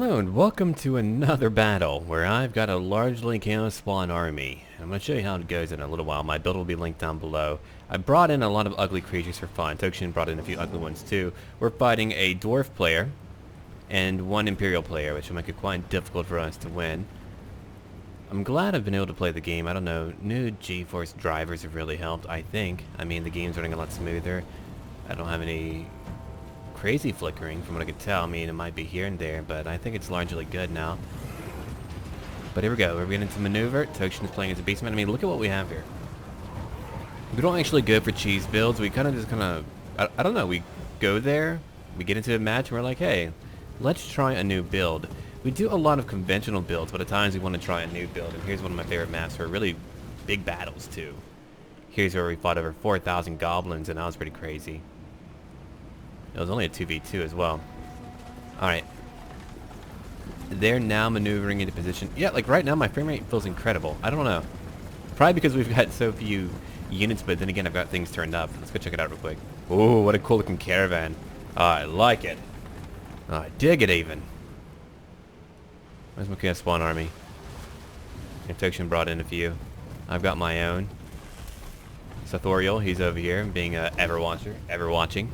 Hello and welcome to another battle where I've got a largely chaos spawn army. I'm going to show you how it goes in a little while. My build will be linked down below. I brought in a lot of ugly creatures for fun. Tokshin brought in a few ugly ones too. We're fighting a dwarf player and one imperial player, which will make it quite difficult for us to win. I'm glad I've been able to play the game. I don't know, new GeForce drivers have really helped, I think. I mean, the game's running a lot smoother. I don't have any crazy flickering from what I could tell. I mean, it might be here and there, but I think it's largely good now. But here we go. We're getting to maneuver. Tokshin is playing as a Beastman. I mean, look at what we have here. We don't actually go for cheese builds. We kind of I don't know, we go there, we get into a match, and we're like, hey, let's try a new build. We do a lot of conventional builds, but at times we want to try a new build, and here's one of my favorite maps for really big battles, too. Here's where we fought over 4,000 goblins, and that was pretty crazy. It was only a 2v2 as well. Alright. They're now maneuvering into position. Yeah, like right now my frame rate feels incredible. I don't know. Probably because we've got so few units, but then again I've got things turned up. Let's go check it out real quick. Ooh, what a cool looking caravan. I like it. I dig it even. Where's my chaos spawn army? Tokshin brought in a few. I've got my own. Surreal, he's over here being a ever watching.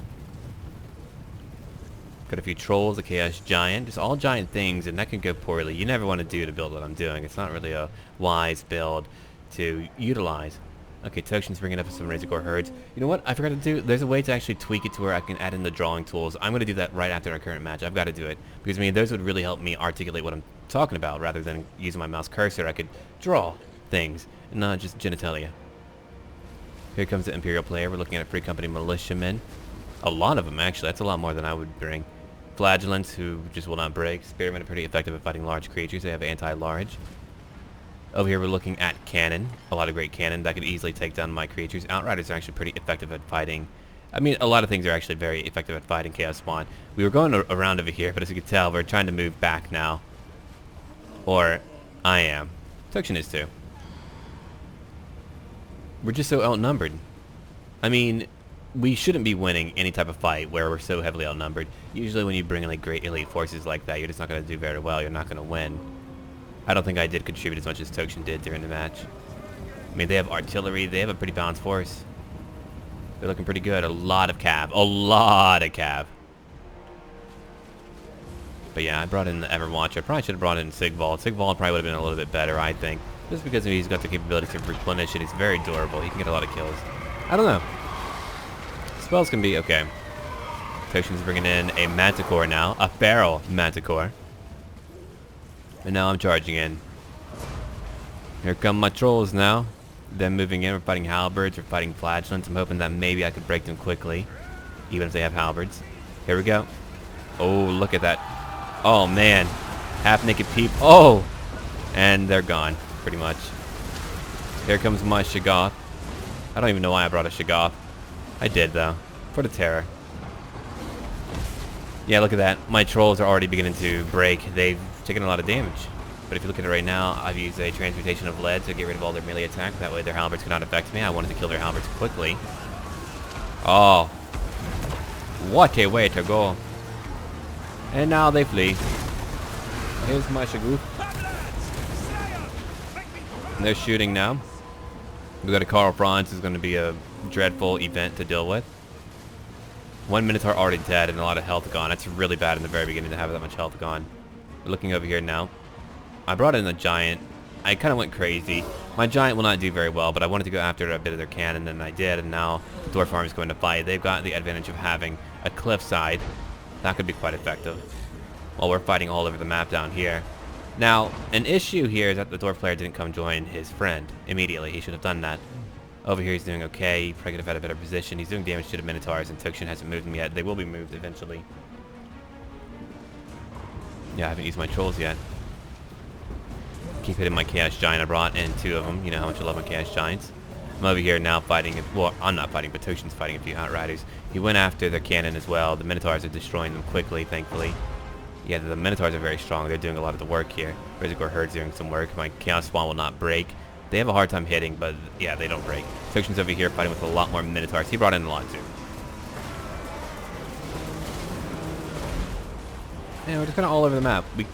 Got a few trolls, a chaos giant, just all giant things, and that can go poorly. You never want to do to build what I'm doing. It's not really a wise build to utilize. Okay, Tokshin's bringing up some Gor Herds. You know what? I forgot to do. There's a way to actually tweak it to where I can add in the drawing tools. I'm going to do that right after our current match. I've got to do it because I mean those would really help me articulate what I'm talking about rather than using my mouse cursor. I could draw things and not just genitalia. Here comes the Imperial player. We're looking at a free company militiamen. A lot of them actually. That's a lot more than I would bring. Flagellants, who just will not break. Spearmen are pretty effective at fighting large creatures. They have anti-large. Over here we're looking at cannon. A lot of great cannon that could easily take down my creatures. Outriders are actually pretty effective at fighting. I mean, a lot of things are actually very effective at fighting Chaos Spawn. We were going around over here, but as you can tell, we're trying to move back now. Or, I am. Tokshin is too. We're just so outnumbered. I mean, we shouldn't be winning any type of fight where we're so heavily outnumbered. Usually when you bring in like great elite forces like that, you're just not going to do very well. You're not going to win. I don't think I did contribute as much as Tokshin did during the match. I mean, they have artillery. They have a pretty balanced force. They're looking pretty good. A lot of cav. A lot of cav. But yeah, I brought in the Everwatcher. I probably should have brought in Sigvald. Sigvald probably would have been a little bit better, I think. Just because he's got the capability to replenish and he's very durable. He can get a lot of kills. I don't know. Spells can be okay. Tokshin's bringing in a Manticore now. A feral Manticore. And now I'm charging in. Here come my trolls now. Them moving in. We're fighting halberds. We're fighting flagellants. I'm hoping that maybe I could break them quickly. Even if they have halberds. Here we go. Oh, look at that. Oh, man. Half-naked peep. Oh! And they're gone, pretty much. Here comes my Shoggoth. I don't even know why I brought a Shoggoth. I did, though. For the terror. Yeah, look at that. My trolls are already beginning to break. They've taken a lot of damage. But if you look at it right now, I've used a transmutation of lead to get rid of all their melee attack. That way their halberds cannot affect me. I wanted to kill their halberds quickly. Oh. What a way to go. And now they flee. Here's my Shoggoth. And they're shooting now. We got a Carl Franz, who's going to be a dreadful event to deal with. One Minotaur already dead and a lot of health gone. That's really bad in the very beginning to have that much health gone. We're looking over here now. I brought in a giant. I kind of went crazy. My giant will not do very well, but I wanted to go after a bit of their cannon, and I did, and now the dwarf army is going to fight. They've got the advantage of having a cliffside. That could be quite effective. While we're fighting all over the map down here. Now, an issue here is that the dwarf player didn't come join his friend immediately. He should have done that. Over here he's doing okay. He probably could have had a better position. He's doing damage to the Minotaurs, and Tokshin hasn't moved them yet. They will be moved eventually. Yeah, I haven't used my trolls yet. Keep hitting my Chaos Giant. I brought in 2 of them. You know how much I love my Chaos Giants. I'm over here now fighting. Well, I'm not fighting, but Tokshin's fighting a few Outriders. He went after their cannon as well. The Minotaurs are destroying them quickly, thankfully. Yeah, the Minotaurs are very strong. They're doing a lot of the work here. Gor Herd's doing some work. My Chaos Spawn will not break. They have a hard time hitting, but yeah, they don't break. Tokshin's over here fighting with a lot more Minotaurs. He brought in a lot too. Yeah, we're just kind of all over the map. We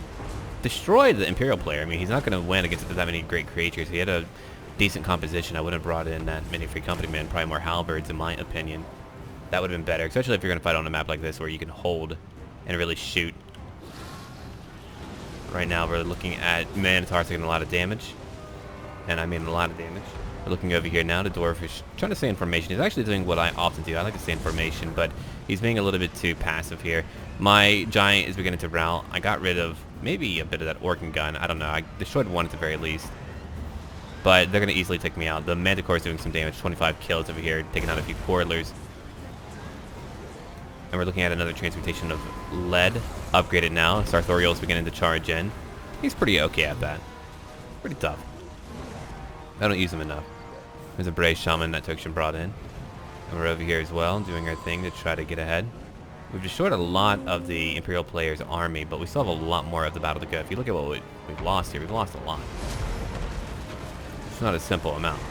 destroyed the Imperial player. I mean, he's not going to win against that many great creatures. He had a decent composition. I wouldn't have brought in that many free company men. Probably more halberds, in my opinion. That would have been better, especially if you're going to fight on a map like this where you can hold and really shoot. Right now, we're looking at Minotaurs taking a lot of damage. And I mean a lot of damage. We're looking over here now. The dwarf is trying to stay in formation. He's actually doing what I often do. I like to stay in formation, but he's being a little bit too passive here. My giant is beginning to rout. I got rid of maybe a bit of that Orkin gun. I don't know. I destroyed one at the very least. But they're going to easily take me out. The Manticore is doing some damage. 25 kills over here, taking out a few Quarrelers. And we're looking at another transmutation of lead. Upgraded now. Sartorial is beginning to charge in. He's pretty okay at that. Pretty tough. I don't use him enough. There's a Brave Shaman that Tokshin brought in. And we're over here as well, doing our thing to try to get ahead. We've destroyed a lot of the Imperial player's army, but we still have a lot more of the battle to go. If you look at what we've lost here, we've lost a lot. It's not a simple amount.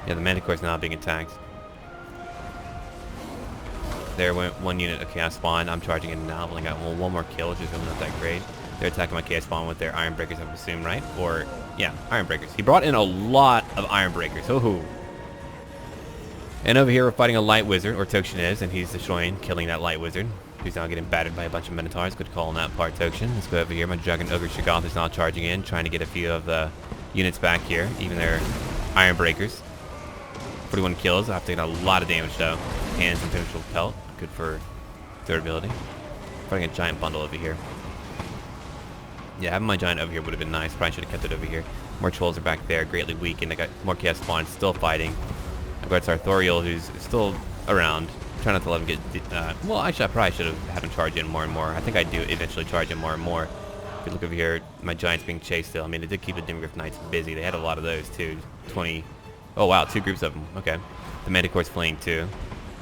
Yeah, the Manticore is now being attacked. There went one unit of Chaos Spawn. I'm charging in now. I've only got one more kill, which is really not that great. They're attacking my Chaos Spawn with their Iron Breakers, I would assume, right? Or, yeah, Iron Breakers. He brought in a lot of Iron Breakers. Ooh. And over here, we're fighting a Light Wizard, or Tokshin is, and he's destroying, killing that Light Wizard, who's now getting battered by a bunch of Minotaurs. Good call on that part, Tokshin. Let's go over here. My Dragon Ogre Shoggoth is now charging in, trying to get a few of the units back here, even their Iron Breakers. 41 kills. I've taken a lot of damage, though. Hands and Pinnacle Pelt. Good for durability. Fighting a giant bundle over here. Yeah, having my giant over here would have been nice. Probably should have kept it over here. More trolls are back there, greatly weakened. I got more Chaos Spawn, still fighting. I've got Sartorial, who's still around. Trying not to let him get... well, actually, I probably should have had him charge in more and more. I think I do eventually charge in more and more. If you look over here, my giant's being chased still. I mean, it did keep the Dimgriff Knights busy. They had a lot of those, too. 20... Oh, wow, 2 groups of them. Okay. The Manticore's fleeing, too.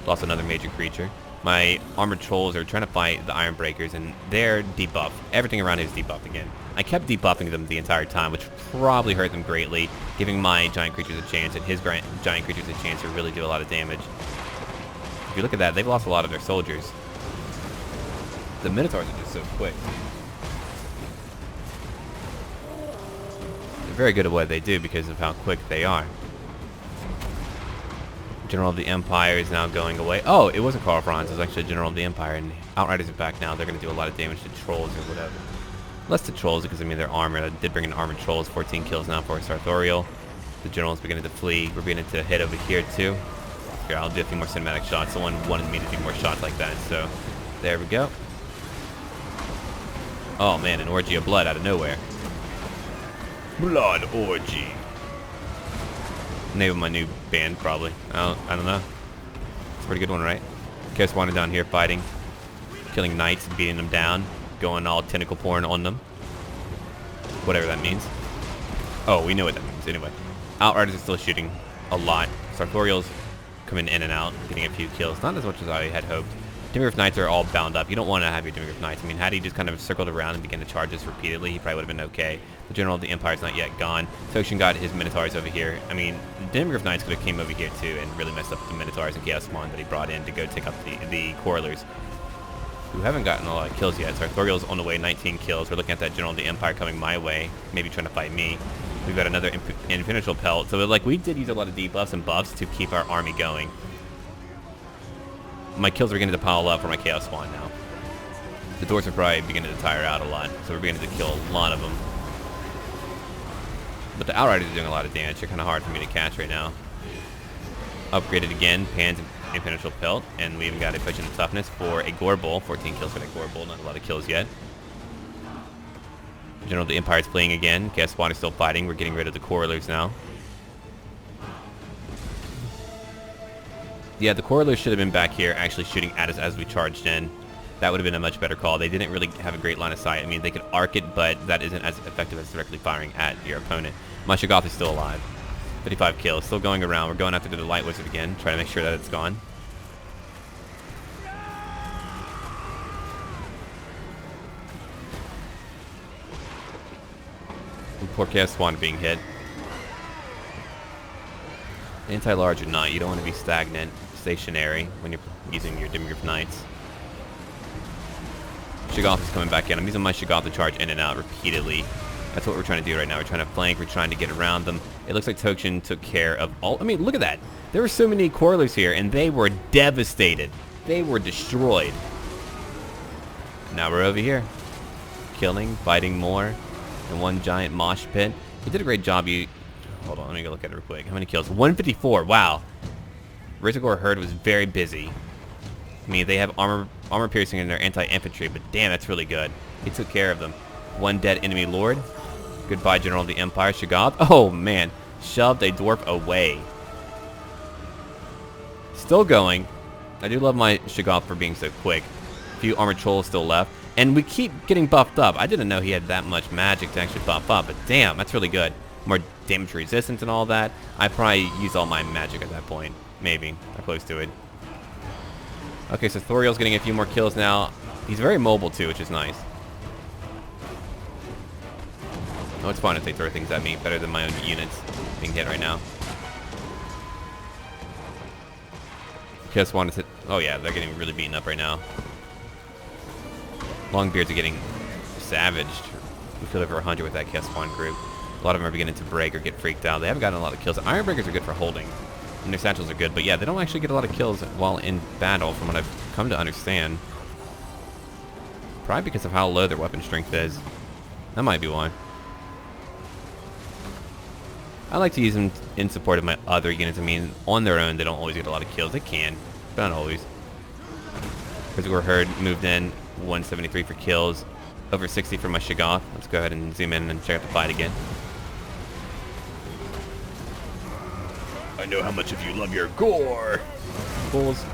Lost another major creature. My armored trolls are trying to fight the Iron Breakers, and they're debuffed. Everything around here is debuffed again. I kept debuffing them the entire time, which probably hurt them greatly, giving my giant creatures a chance, and his giant creatures a chance to really do a lot of damage. If you look at that, they've lost a lot of their soldiers. The Minotaurs are just so quick. They're very good at what they do because of how quick they are. General of the Empire is now going away. Oh, it wasn't Karl Franz. It was actually General of the Empire, and Outriders are back now. They're going to do a lot of damage to trolls or whatever. Less to trolls because, I mean, they're armored. I did bring in armored trolls. 14 kills now for Sartorial. The General is beginning to flee. We're beginning to hit over here, too. Here, I'll do a few more cinematic shots. Someone wanted me to do more shots like that, so there we go. Oh, man, an orgy of blood out of nowhere. Blood Orgy. Name of my new band, probably. I don't know. It's a pretty good one, right? Chaos Spawn down here fighting. Killing knights, beating them down. Going all tentacle porn on them. Whatever that means. Oh, we know what that means. Anyway. Outriders are still shooting a lot. Sartorial's coming in and out, getting a few kills. Not as much as I had hoped. Dimgriff Knights are all bound up. You don't want to have your Dimgriff Knights. I mean, had he just kind of circled around and began to charge us repeatedly, he probably would have been okay. The General of the Empire is not yet gone. Tokshin got his Minotaurs over here. I mean, the Dimgriff Knights could have came over here too and really messed up the Minotaurs and Chaos Spawn that he brought in to go take up the Quarrelers, who haven't gotten a lot of kills yet. Sartorial's on the way, 19 kills. We're looking at that General of the Empire coming my way, maybe trying to fight me. We've got another Infinital Pelt. So, like, we did use a lot of debuffs and buffs to keep our army going. My kills are beginning to pile up for my Chaos Spawn now. The Dwarves are probably beginning to tire out a lot, so we're beginning to kill a lot of them. But the Outriders are doing a lot of damage. They're kind of hard for me to catch right now. Upgraded again, Pans and Infinital Pelt, and we even got a push in the toughness for a Gorebull. 14 kills for that Gorebull, not a lot of kills yet. General of the Empire is playing again. Chaos Spawn is still fighting. We're getting rid of the Quarrelers now. Yeah, the Quarrelers should have been back here actually shooting at us as we charged in. That would have been a much better call. They didn't really have a great line of sight. I mean, they could arc it, but that isn't as effective as directly firing at your opponent. My Shoggoth is still alive. 55 kills, still going around. We're going after the Light Wizard again, trying to make sure that it's gone. Poor Chaos Spawn being hit. Anti-large or not, you don't want to be stagnant, stationary when you're using your Dimgriff Knights. Shoggoth is coming back in. I'm using my Shoggoth to charge in and out repeatedly. That's what we're trying to do right now. We're trying to flank. We're trying to get around them. It looks like Tokshin took care of all... I mean, look at that. There were so many Corlers here, and they were devastated. They were destroyed. Now we're over here. Killing, fighting more in one giant mosh pit. You did a great job. Hold on, let me go look at it real quick. How many kills? 154. Wow. Gor Herd was very busy. I mean, they have armor piercing in their anti-infantry, but damn, that's really good. He took care of them. One dead enemy lord. Goodbye, General of the Empire, Shoggoth. Oh, man. Shoved a dwarf away. Still going. I do love my Shoggoth for being so quick. A few armored trolls still left. And we keep getting buffed up. I didn't know he had that much magic to actually buff up, but damn, that's really good. More damage resistance and all that. I probably used all my magic at that point. Maybe. Or close to it. Okay, so Thoriel's getting a few more kills now. He's very mobile too, which is nice. Oh, it's fun if they throw things at me. Better than my own units being hit right now. Just wanted to... Oh yeah, they're getting really beaten up right now. Longbeards are getting savaged. We killed over 100 with that Chaos Spawn group. A lot of them are beginning to break or get freaked out. They haven't gotten a lot of kills. Ironbreakers are good for holding. And their satchels are good. But yeah, they don't actually get a lot of kills while in battle from what I've come to understand. Probably because of how low their weapon strength is. That might be why. I like to use them in support of my other units. I mean, on their own, they don't always get a lot of kills. They can, but not always. Gor Herd moved in. 173 for kills. Over 60 for my Shoggoth. Let's go ahead and zoom in and check out the fight again. I know how much of you love your gore. Fools.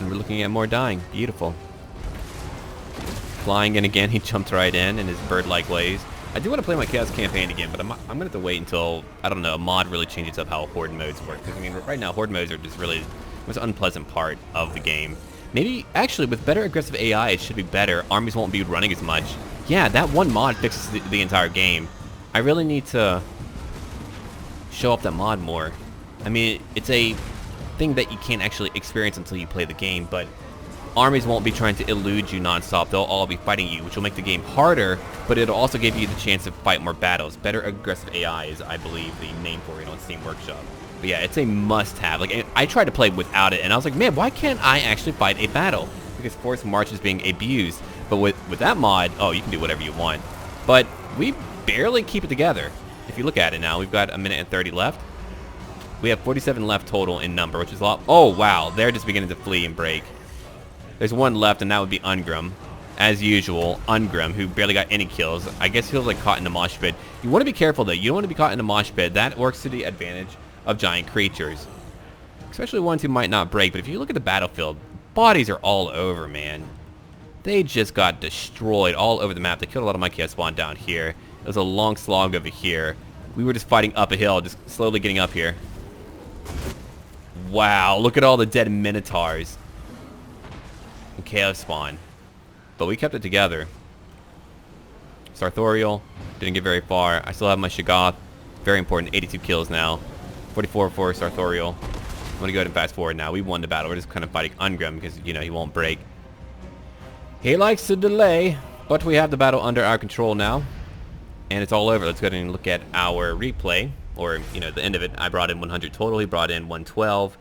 And we're looking at more dying. Beautiful. Flying in again, he jumped right in his bird-like ways. I do want to play my Chaos campaign again, but I'm going to have to wait until, I don't know, a mod really changes up how Horde modes work. Because, I mean, right now, Horde modes are just really the most unpleasant part of the game. Maybe, actually, with better aggressive AI, it should be better. Armies won't be running as much. Yeah, that one mod fixes the entire game. I really need to show up that mod more. I mean, it's a thing that you can't actually experience until you play the game, but armies won't be trying to elude you non-stop. They'll all be fighting you, which will make the game harder, but it'll also give you the chance to fight more battles. Better aggressive AI is, I believe, the name for it on Steam Workshop. But yeah, it's a must-have. Like, I tried to play without it, and I was like, man, why can't I actually fight a battle? Because Forced March is being abused. But with that mod, oh, you can do whatever you want. But we barely keep it together. If you look at it now, we've got 1 minute and 30 left. We have 47 left total in number, which is a lot. Oh, wow. They're just beginning to flee and break. There's one left, and that would be Ungrim. As usual, Ungrim, who barely got any kills. I guess he was like caught in a mosh pit. You want to be careful, though. You don't want to be caught in a mosh pit. That works to the advantage of giant creatures. Especially ones who might not break. But if you look at the battlefield, bodies are all over, man. They just got destroyed all over the map. They killed a lot of my Chaos Spawn down here. It was a long slog over here. We were just fighting up a hill, just slowly getting up here. Wow, look at all the dead Minotaurs. And Chaos Spawn. But we kept it together. Sartorial didn't get very far. I still have my Shoggoth. Very important, 82 kills now. 44 for Sartorial. I'm going to go ahead and fast forward now. We won the battle. We're just kind of fighting Ungrim because, you know, he won't break. He likes to delay, but we have the battle under our control now. And it's all over. Let's go ahead and look at our replay. Or, you know, the end of it. I brought in 100 total. He brought in 112.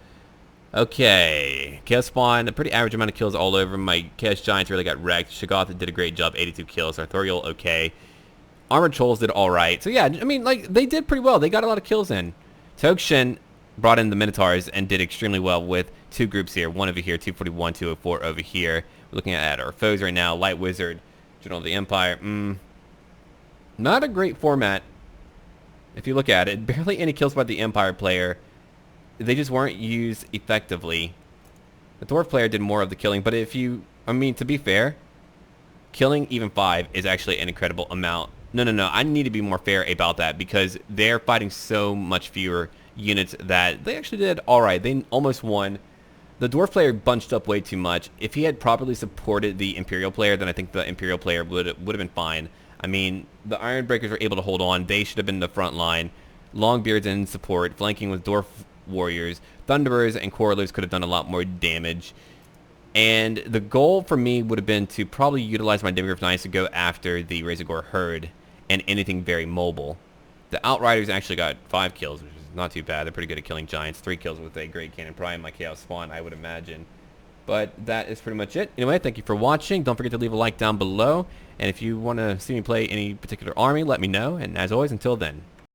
Okay. Chaos Spawn, a pretty average amount of kills all over. My Chaos Giants really got wrecked. Shoggoth did a great job. 82 kills. Sartorial, okay. Armored Trolls did alright. So, yeah, I mean, like, they did pretty well. They got a lot of kills in. Tokshin brought in the Minotaurs and did extremely well with two groups here. One over here, 241, 204 over here. We're looking at our foes right now. Light Wizard, General of the Empire. Not a great format. If you look at it, barely any kills by the Empire player. They just weren't used effectively. The Dwarf player did more of the killing, but if you, I mean, to be fair, killing even 5 is actually an incredible amount. No, I need to be more fair about that because they're fighting so much fewer units that they actually did alright. They almost won. The Dwarf player bunched up way too much. If he had properly supported the Imperial player, then I think the Imperial player would have been fine. I mean, the Ironbreakers were able to hold on. They should have been in the front line. Longbeards in support, flanking with Dwarf Warriors. Thunderers and Corelivs could have done a lot more damage. And the goal for me would have been to probably utilize my Demigryph Knights to go after the Gor Herd and anything very mobile. The Outriders actually got 5 kills, which is not too bad. They're pretty good at killing giants. 3 kills with a Great Cannon, probably my Chaos Spawn, I would imagine. But that is pretty much it. Anyway, thank you for watching. Don't forget to leave a like down below. And if you want to see me play any particular army, let me know. And as always, until then,